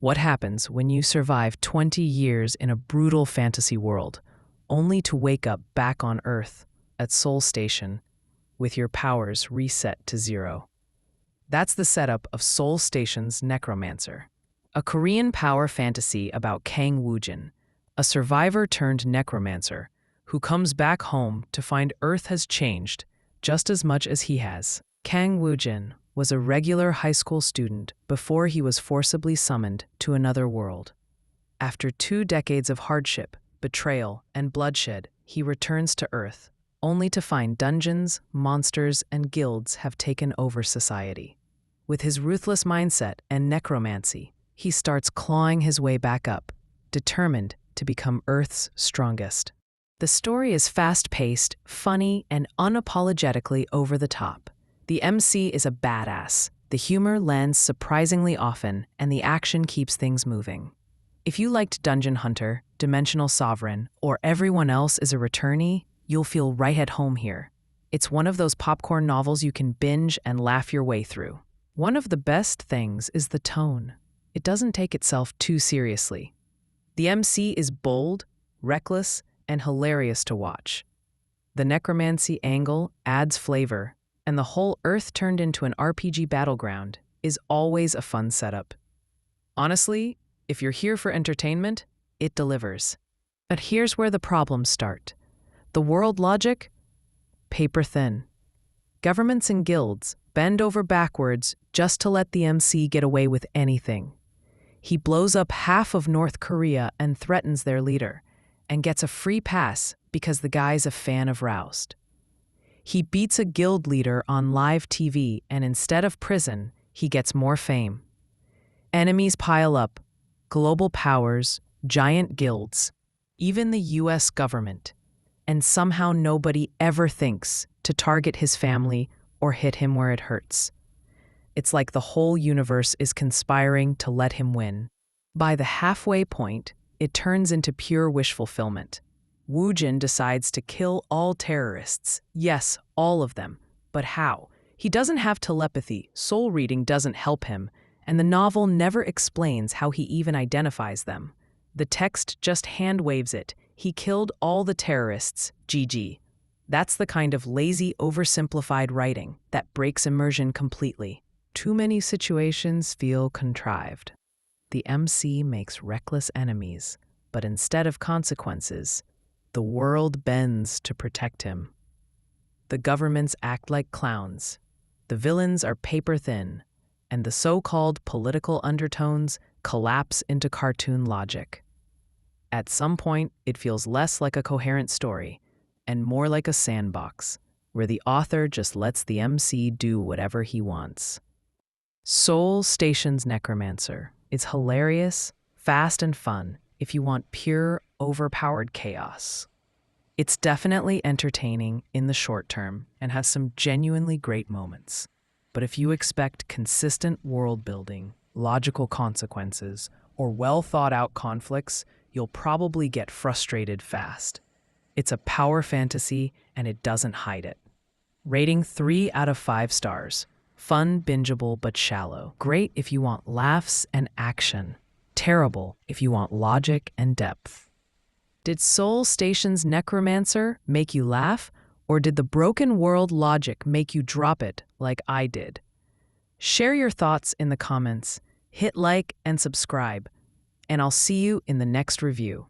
What happens when you survive 20 years in a brutal fantasy world, only to wake up back on Earth at Seoul Station with your powers reset to zero? That's the setup of Seoul Station's Necromancer, a Korean power fantasy about Kang Woojin, a survivor turned necromancer who comes back home to find Earth has changed just as much as he has. Kang Woojin was a regular high school student before he was forcibly summoned to another world. After 2 decades of hardship, betrayal, and bloodshed, he returns to Earth, only to find dungeons, monsters, and guilds have taken over society. With his ruthless mindset and necromancy, he starts clawing his way back up, determined to become Earth's strongest. The story is fast-paced, funny, and unapologetically over the top. The MC is a badass. The humor lands surprisingly often, and the action keeps things moving. If you liked Dungeon Hunter, Dimensional Sovereign, or Everyone Else is a Returnee, you'll feel right at home here. It's one of those popcorn novels you can binge and laugh your way through. One of the best things is the tone. It doesn't take itself too seriously. The MC is bold, reckless, and hilarious to watch. The necromancy angle adds flavor, and the whole Earth turned into an RPG battleground is always a fun setup. Honestly, if you're here for entertainment, it delivers. But here's where the problems start. The world logic? Paper thin. Governments and guilds bend over backwards just to let the MC get away with anything. He blows up half of North Korea and threatens their leader, and gets a free pass because the guy's a fan of Roust. He beats a guild leader on live TV, and instead of prison, he gets more fame. Enemies pile up, global powers, giant guilds, even the US government, and somehow nobody ever thinks to target his family or hit him where it hurts. It's like the whole universe is conspiring to let him win. By the halfway point, it turns into pure wish fulfillment. Woojin decides to kill all terrorists. Yes, all of them. But how? He doesn't have telepathy, soul reading doesn't help him, and the novel never explains how he even identifies them. The text just hand waves it. He killed all the terrorists, GG. That's the kind of lazy, oversimplified writing that breaks immersion completely. Too many situations feel contrived. The MC makes reckless enemies, but instead of consequences, the world bends to protect him. The governments act like clowns. The villains are paper thin, and the so-called political undertones collapse into cartoon logic. At some point, it feels less like a coherent story and more like a sandbox, where the author just lets the MC do whatever he wants. Seoul Station's Necromancer is hilarious, fast, and fun if you want pure, overpowered chaos. It's definitely entertaining in the short term and has some genuinely great moments. But if you expect consistent world building, logical consequences, or well-thought-out conflicts, you'll probably get frustrated fast. It's a power fantasy, and it doesn't hide it. Rating 3 out of 5 stars. Fun, bingeable, but shallow. Great if you want laughs and action. Terrible if you want logic and depth. Did Seoul Station's Necromancer make you laugh, or did the broken world logic make you drop it like I did? Share your thoughts in the comments, hit like and subscribe, and I'll see you in the next review.